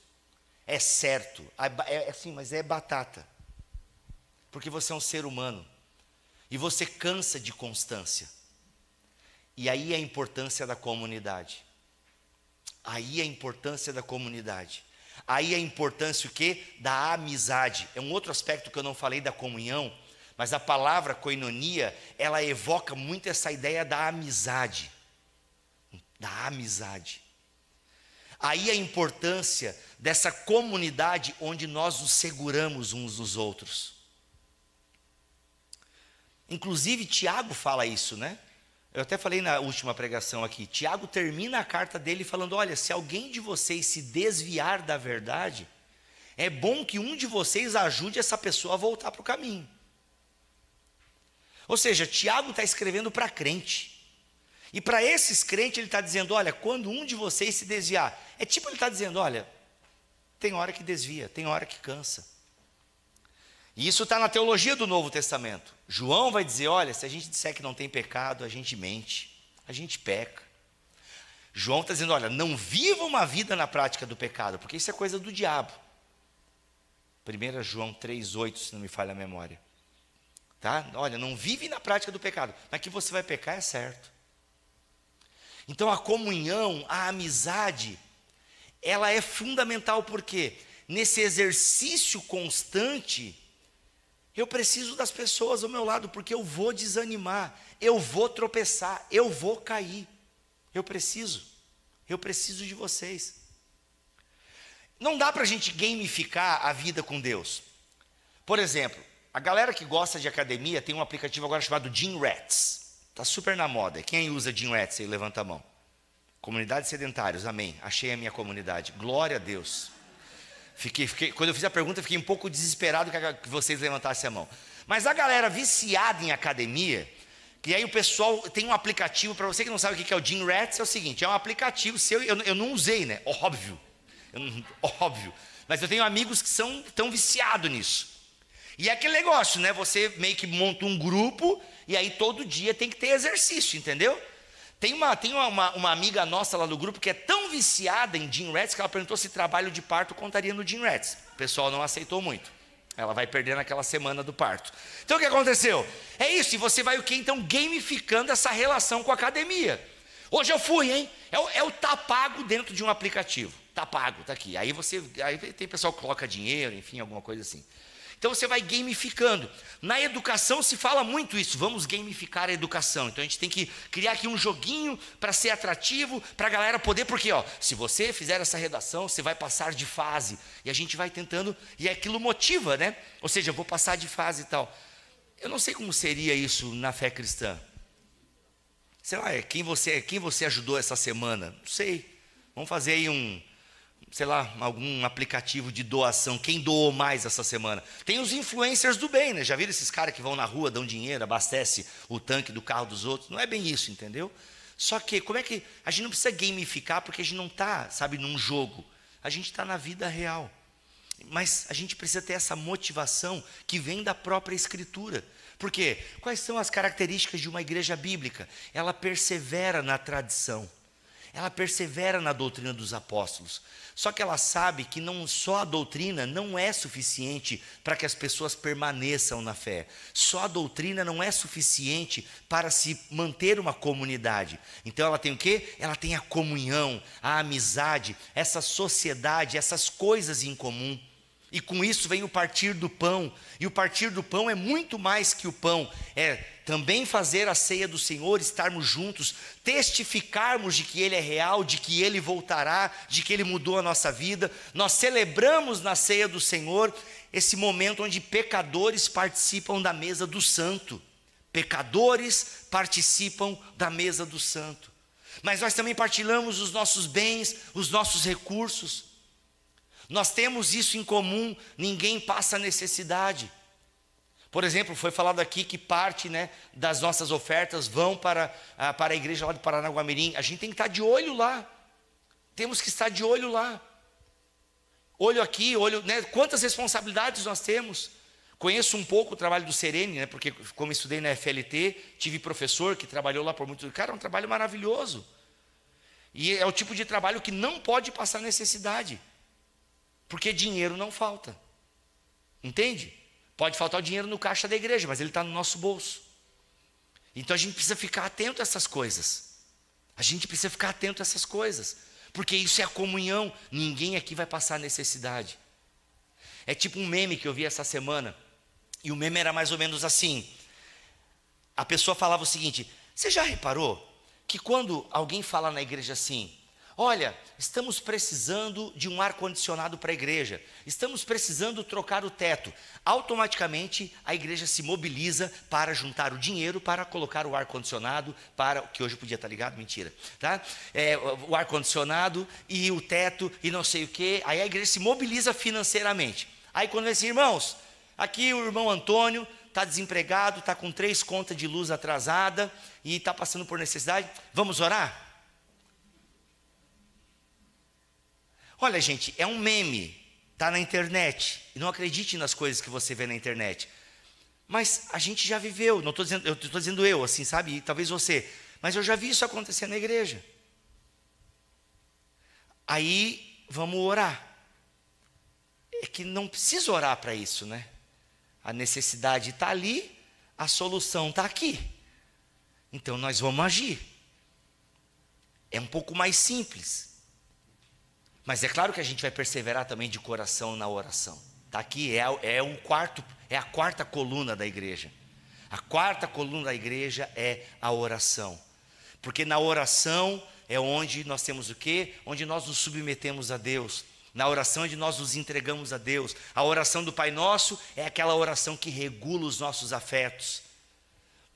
É certo, é assim, mas é batata. Porque você é um ser humano, e você cansa de constância. E aí a importância da comunidade. Aí a importância da comunidade. Aí a importância o quê? Da amizade. É um outro aspecto que eu não falei da comunhão, mas a palavra koinonia, ela evoca muito essa ideia da amizade. Da amizade. Aí a importância dessa comunidade onde nós nos seguramos uns dos outros. Inclusive Tiago fala isso, né? Eu até falei na última pregação aqui, Tiago termina a carta dele falando: olha, se alguém de vocês se desviar da verdade, é bom que um de vocês ajude essa pessoa a voltar para o caminho. Ou seja, Tiago está escrevendo para crente, e para esses crentes ele está dizendo: olha, quando um de vocês se desviar, é tipo ele está dizendo: olha, tem hora que desvia, tem hora que cansa. E isso está na teologia do Novo Testamento. João vai dizer: olha, se a gente disser que não tem pecado, a gente mente, a gente peca. João está dizendo: olha, não viva uma vida na prática do pecado, porque isso é coisa do diabo. 1 João 3,8, se não me falha a memória. tá? Olha, não vive na prática do pecado, mas que você vai pecar é certo. Então a comunhão, a amizade, ela é fundamental porque nesse exercício constante, eu preciso das pessoas ao meu lado, porque eu vou desanimar, eu vou tropeçar, eu vou cair. Eu preciso de vocês. Não dá para a gente gamificar a vida com Deus. Por exemplo, a galera que gosta de academia tem um aplicativo agora chamado Gym Rats. Está super na moda. Quem usa Gym Rats aí, levanta a mão. Comunidade Sedentários, amém. Achei a minha comunidade. Glória a Deus. Quando eu fiz a pergunta, fiquei um pouco desesperado que vocês levantassem a mão. Mas a galera viciada em academia, que aí o pessoal tem um aplicativo, para você que não sabe o que é o Gym Rats, é o seguinte, é um aplicativo seu, eu não usei, né? Óbvio. Óbvio. Mas eu tenho amigos que tão viciados nisso. E é aquele negócio, né? Você meio que monta um grupo e aí todo dia tem que ter exercício, entendeu? Tem uma amiga nossa lá do grupo que é tão viciada em Gym Rats que ela perguntou se trabalho de parto contaria no Gym Rats. O pessoal não aceitou muito. Ela vai perder naquela semana do parto. Então o que aconteceu? É isso, e você vai o quê? Então gamificando essa relação com a academia. Hoje eu fui, hein? É o tá pago dentro de um aplicativo. Tá pago, tá aqui. Aí tem pessoal que coloca dinheiro, enfim, alguma coisa assim. Então você vai gamificando. Na educação se fala muito isso, vamos gamificar a educação. Então a gente tem que criar aqui um joguinho para ser atrativo, para a galera poder, porque se você fizer essa redação, você vai passar de fase. E a gente vai tentando, e aquilo motiva, né? Ou seja, eu vou passar de fase e tal. Eu não sei como seria isso na fé cristã. Sei lá, quem você ajudou essa semana? Não sei. Vamos fazer aí algum aplicativo de doação. Quem doou mais essa semana? Tem os influencers do bem, né? Já viram esses caras que vão na rua, dão dinheiro, abastece o tanque do carro dos outros? Não é bem isso, entendeu? Só que, como é que... A gente não precisa gamificar porque a gente não está, num jogo. A gente está na vida real. Mas a gente precisa ter essa motivação que vem da própria Escritura. Por quê? Quais são as características de uma igreja bíblica? Ela persevera na tradição. Ela persevera na doutrina dos apóstolos. Só que ela sabe que não só a doutrina não é suficiente para que as pessoas permaneçam na fé. Só a doutrina não é suficiente para se manter uma comunidade. Então ela tem o quê? Ela tem a comunhão, a amizade, essa sociedade, essas coisas em comum. E com isso vem o partir do pão. E o partir do pão é muito mais que o pão. É também fazer a ceia do Senhor, estarmos juntos, testificarmos de que Ele é real, de que Ele voltará, de que Ele mudou a nossa vida. Nós celebramos na ceia do Senhor esse momento onde pecadores participam da mesa do santo. Pecadores participam da mesa do santo. Mas nós também partilhamos os nossos bens, os nossos recursos. Nós temos isso em comum, ninguém passa necessidade. Por exemplo, foi falado aqui que parte, das nossas ofertas vão para a igreja lá de Paranaguamirim. A gente tem que estar de olho lá. Temos que estar de olho lá. Olho aqui, olho, quantas responsabilidades nós temos. Conheço um pouco o trabalho do Serene, porque como estudei na FLT, tive professor que trabalhou lá por muito tempo. Cara, é um trabalho maravilhoso. E é o tipo de trabalho que não pode passar necessidade. Porque dinheiro não falta. Entende? Pode faltar o dinheiro no caixa da igreja, mas ele está no nosso bolso. Então a gente precisa ficar atento a essas coisas. A gente precisa ficar atento a essas coisas. Porque isso é a comunhão. Ninguém aqui vai passar necessidade. É tipo um meme que eu vi essa semana. E o meme era mais ou menos assim. A pessoa falava o seguinte: você já reparou que quando alguém fala na igreja assim: olha, estamos precisando de um ar-condicionado para a igreja, estamos precisando trocar o teto, automaticamente a igreja se mobiliza para juntar o dinheiro para colocar o ar-condicionado, que hoje podia estar ligado, mentira, tá? O ar-condicionado e o teto e não sei o que, aí a igreja se mobiliza financeiramente. Aí quando vem assim: irmãos, aqui o irmão Antônio está desempregado, está com 3 contas de luz atrasada e está passando por necessidade, vamos orar? Olha, gente, é um meme, está na internet, e não acredite nas coisas que você vê na internet. Mas a gente já viveu, não estou dizendo, eu estou dizendo eu, assim, sabe, e talvez você, mas eu já vi isso acontecer na igreja. Aí, vamos orar. É que não precisa orar para isso, né? A necessidade está ali, a solução está aqui. Então nós vamos agir. É um pouco mais simples. Mas é claro que a gente vai perseverar também de coração na oração. Está aqui, é a quarta coluna da igreja. A quarta coluna da igreja é a oração. Porque na oração é onde nós temos o quê? Onde nós nos submetemos a Deus. Na oração é onde nós nos entregamos a Deus. A oração do Pai Nosso é aquela oração que regula os nossos afetos.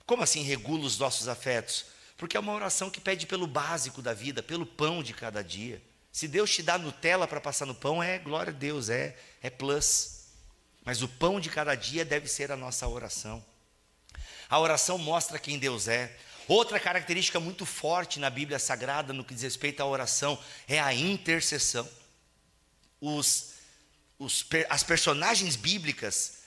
Como assim regula os nossos afetos? Porque é uma oração que pede pelo básico da vida, pelo pão de cada dia. Se Deus te dá Nutella para passar no pão, glória a Deus, é plus. Mas o pão de cada dia deve ser a nossa oração. A oração mostra quem Deus é. Outra característica muito forte na Bíblia Sagrada, no que diz respeito à oração, é a intercessão. As personagens bíblicas,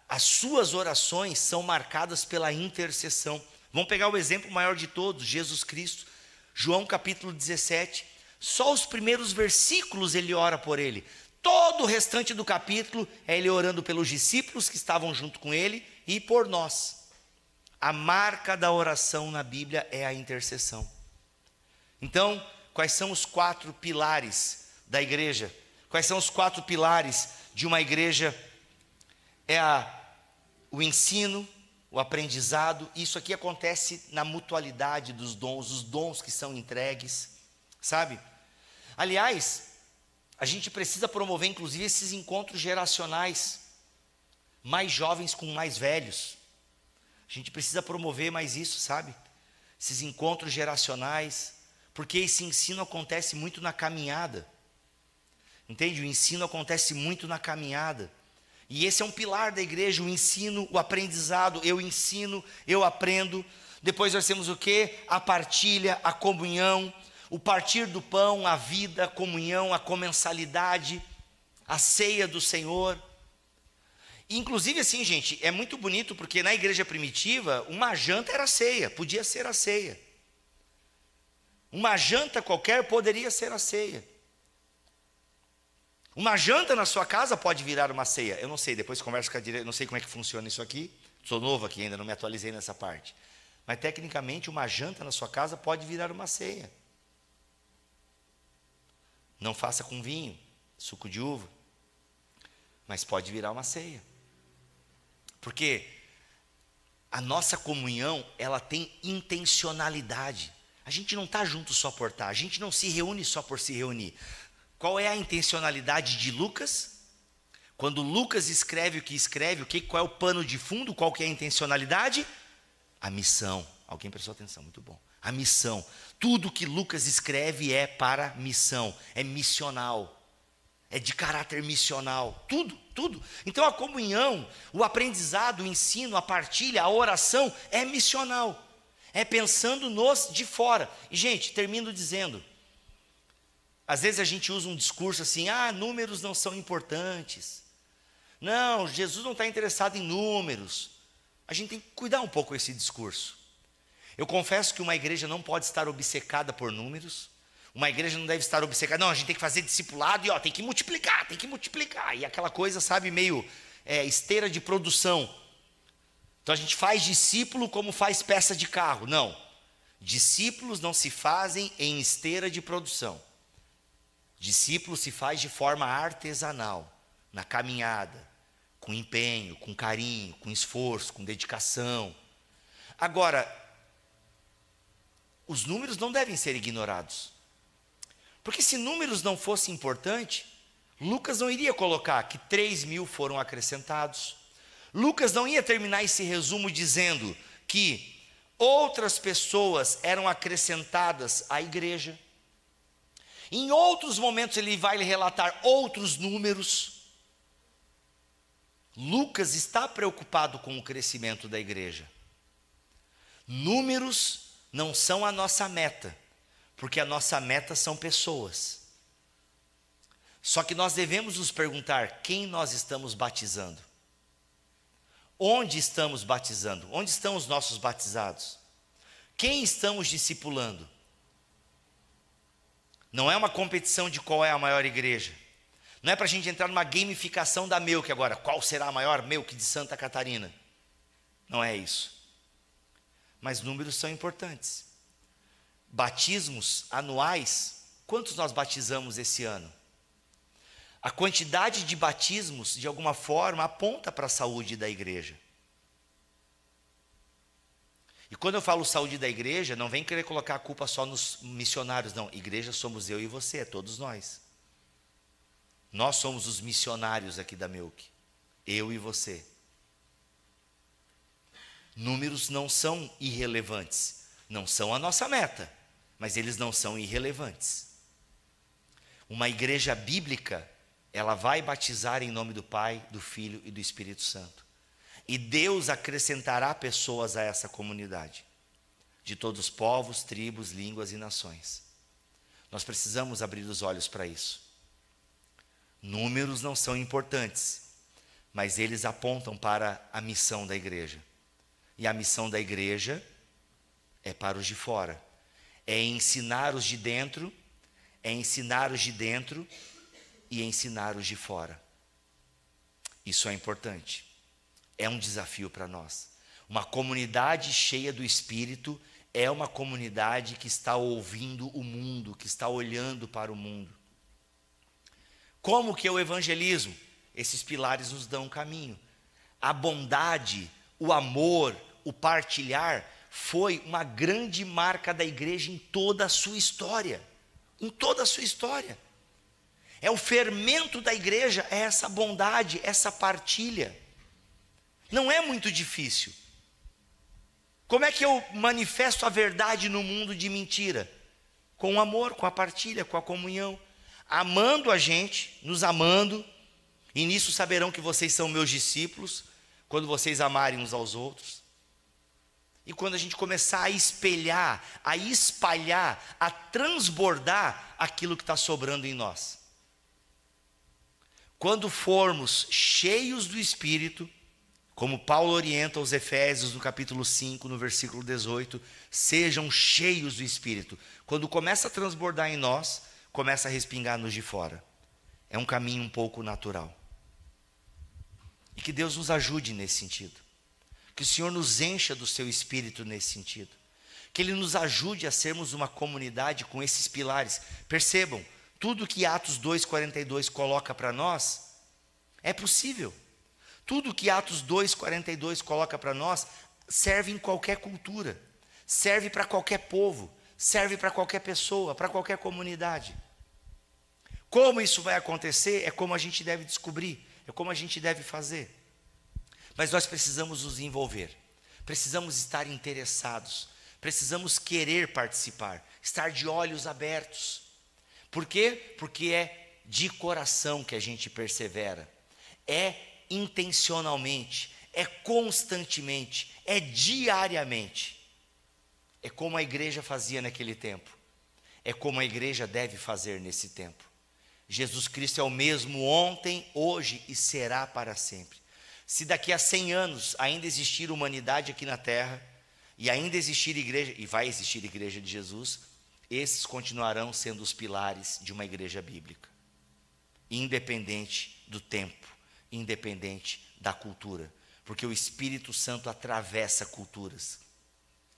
as suas orações são marcadas pela intercessão. Vamos pegar o exemplo maior de todos, Jesus Cristo. João capítulo 17, só os primeiros versículos ele ora por ele. Todo o restante do capítulo é ele orando pelos discípulos que estavam junto com ele e por nós. A marca da oração na Bíblia é a intercessão. Então, quais são os 4 pilares da igreja? Quais são os 4 pilares de uma igreja? O ensino, o aprendizado. Isso aqui acontece na mutualidade dos dons, os dons que são entregues, sabe? Aliás, a gente precisa promover inclusive esses encontros geracionais, mais jovens com mais velhos. A gente precisa promover mais isso, sabe? Esses encontros geracionais, porque esse ensino acontece muito na caminhada. Entende? O ensino acontece muito na caminhada. E esse é um pilar da igreja, o ensino, o aprendizado. Eu ensino, eu aprendo. Depois nós temos o quê? A partilha, a comunhão, o partir do pão, a vida, a comunhão, a comensalidade, a ceia do Senhor. Inclusive assim, gente, é muito bonito porque na igreja primitiva, uma janta era ceia, podia ser a ceia. Uma janta qualquer poderia ser a ceia. Uma janta na sua casa pode virar uma ceia. Eu não sei, depois converso com a direita, não sei como é que funciona isso aqui. Sou novo aqui ainda, não me atualizei nessa parte. Mas tecnicamente uma janta na sua casa pode virar uma ceia. Não faça com vinho, suco de uva, mas pode virar uma ceia. Porque a nossa comunhão, ela tem intencionalidade. A gente não está junto só por estar, a gente não se reúne só por se reunir. Qual é a intencionalidade de Lucas? Quando Lucas escreve o que escreve, qual é o pano de fundo, qual que é a intencionalidade? A missão. Alguém prestou atenção, muito bom. A missão. Tudo que Lucas escreve é para missão, é missional. É de caráter missional, tudo. Então a comunhão, o aprendizado, o ensino, a partilha, a oração é missional. É pensando nos de fora. E gente, termino dizendo, às vezes a gente usa um discurso assim, números não são importantes. Não, Jesus não está interessado em números. A gente tem que cuidar um pouco com esse discurso. Eu confesso que uma igreja não pode estar obcecada por números. Uma igreja não deve estar obcecada, não, a gente tem que fazer discipulado e tem que multiplicar. E aquela coisa, sabe, meio esteira de produção. Então a gente faz discípulo como faz peça de carro. Não, discípulos não se fazem em esteira de produção. Discípulo se faz de forma artesanal, na caminhada, com empenho, com carinho, com esforço, com dedicação. Agora, os números não devem ser ignorados. Porque se números não fossem importantes, Lucas não iria colocar que 3.000 foram acrescentados. Lucas não ia terminar esse resumo dizendo que outras pessoas eram acrescentadas à igreja. Em outros momentos ele vai relatar outros números. Lucas está preocupado com o crescimento da igreja. Números não são a nossa meta, porque a nossa meta são pessoas. Só que nós devemos nos perguntar quem nós estamos batizando. Onde estamos batizando? Onde estão os nossos batizados? Quem estamos discipulando? Não é uma competição de qual é a maior igreja. Não é para a gente entrar numa gamificação da Melk agora. Qual será a maior Melk de Santa Catarina? não é isso. Mas números são importantes. Batismos anuais, quantos nós batizamos esse ano? A quantidade de batismos, de alguma forma, aponta para a saúde da igreja. E quando eu falo saúde da igreja, não vem querer colocar a culpa só nos missionários, não. Igreja somos eu e você, é todos nós. Nós somos os missionários aqui da Milk, eu e você. Números não são irrelevantes, não são a nossa meta, mas eles não são irrelevantes. Uma igreja bíblica, ela vai batizar em nome do Pai, do Filho e do Espírito Santo. E Deus acrescentará pessoas a essa comunidade, de todos os povos, tribos, línguas e nações. Nós precisamos abrir os olhos para isso. Números não são importantes, mas eles apontam para a missão da igreja. E a missão da igreja é para os de fora. É ensinar os de dentro, é ensinar os de dentro e ensinar os de fora. Isso é importante. É um desafio para nós. Uma comunidade cheia do Espírito é uma comunidade que está ouvindo o mundo, que está olhando para o mundo. Como que é o evangelismo? Esses pilares nos dão um caminho. A bondade, o amor, o partilhar foi uma grande marca da igreja em toda a sua história. Em toda a sua história. É o fermento da igreja, é essa bondade, essa partilha. Não é muito difícil. Como é que eu manifesto a verdade no mundo de mentira? Com o amor, com a partilha, com a comunhão. Amando a gente, nos amando, e nisso saberão que vocês são meus discípulos, quando vocês amarem uns aos outros. E quando a gente começar a espelhar, a espalhar, a transbordar aquilo que está sobrando em nós. Quando formos cheios do Espírito, como Paulo orienta aos Efésios no capítulo 5, no versículo 18, sejam cheios do Espírito. Quando começa a transbordar em nós, começa a respingar nos de fora. É um caminho um pouco natural. E que Deus nos ajude nesse sentido. Que o Senhor nos encha do seu Espírito nesse sentido. Que Ele nos ajude a sermos uma comunidade com esses pilares. Percebam, tudo que Atos 2,42 coloca para nós, é possível. Tudo que Atos 2,42 coloca para nós, serve em qualquer cultura. Serve para qualquer povo. Serve para qualquer pessoa, para qualquer comunidade. Como isso vai acontecer, é como a gente deve descobrir, é como a gente deve fazer. Mas nós precisamos nos envolver, precisamos estar interessados, precisamos querer participar, estar de olhos abertos. Por quê? Porque é de coração que a gente persevera, é intencionalmente, é constantemente, é diariamente. É como a igreja fazia naquele tempo, é como a igreja deve fazer nesse tempo. Jesus Cristo é o mesmo ontem, hoje e será para sempre. Se daqui a 100 anos ainda existir humanidade aqui na terra, e ainda existir igreja, e vai existir igreja de Jesus, esses continuarão sendo os pilares de uma igreja bíblica, independente do tempo, independente da cultura, porque o Espírito Santo atravessa culturas,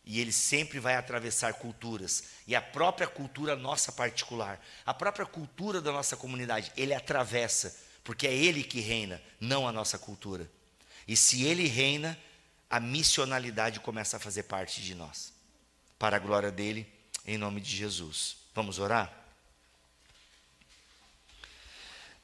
e ele sempre vai atravessar culturas, e a própria cultura nossa particular, a própria cultura da nossa comunidade, ele atravessa, porque é ele que reina, não a nossa cultura. E se ele reina, a missionalidade começa a fazer parte de nós, para a glória dele, em nome de Jesus. Vamos orar?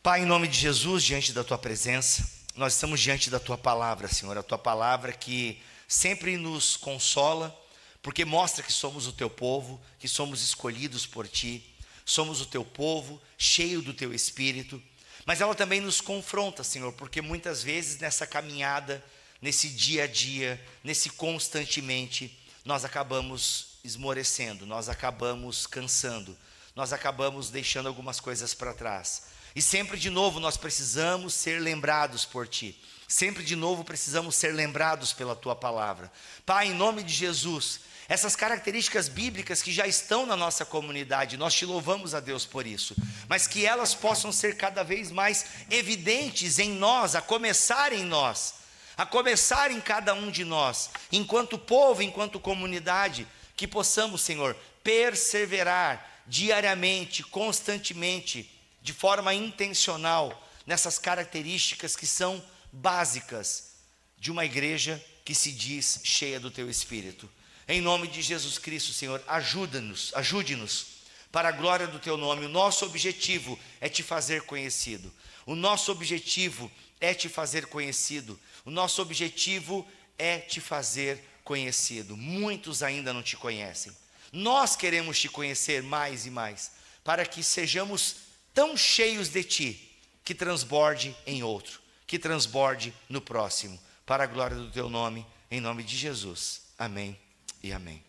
Pai, em nome de Jesus, diante da tua presença, nós estamos diante da tua palavra, Senhor, a tua palavra que sempre nos consola, porque mostra que somos o teu povo, que somos escolhidos por ti, somos o teu povo, cheio do teu Espírito, mas ela também nos confronta, Senhor, porque muitas vezes nessa caminhada, nesse dia a dia, nesse constantemente, nós acabamos esmorecendo, nós acabamos cansando, nós acabamos deixando algumas coisas para trás. E sempre de novo nós precisamos ser lembrados por ti. Sempre de novo precisamos ser lembrados pela tua palavra. Pai, em nome de Jesus, essas características bíblicas que já estão na nossa comunidade, nós te louvamos a Deus por isso, mas que elas possam ser cada vez mais evidentes em nós, a começar em nós, a começar em cada um de nós, enquanto povo, enquanto comunidade, que possamos, Senhor, perseverar diariamente, constantemente, de forma intencional, nessas características que são básicas de uma igreja que se diz cheia do Teu Espírito. Em nome de Jesus Cristo, Senhor, ajude-nos para a glória do Teu nome. O nosso objetivo é Te fazer conhecido. O nosso objetivo é Te fazer conhecido. O nosso objetivo é Te fazer conhecido. Muitos ainda não Te conhecem. Nós queremos Te conhecer mais e mais, para que sejamos tão cheios de Ti, que transborde em outro, que transborde no próximo, para a glória do Teu nome, em nome de Jesus. Amém e amém.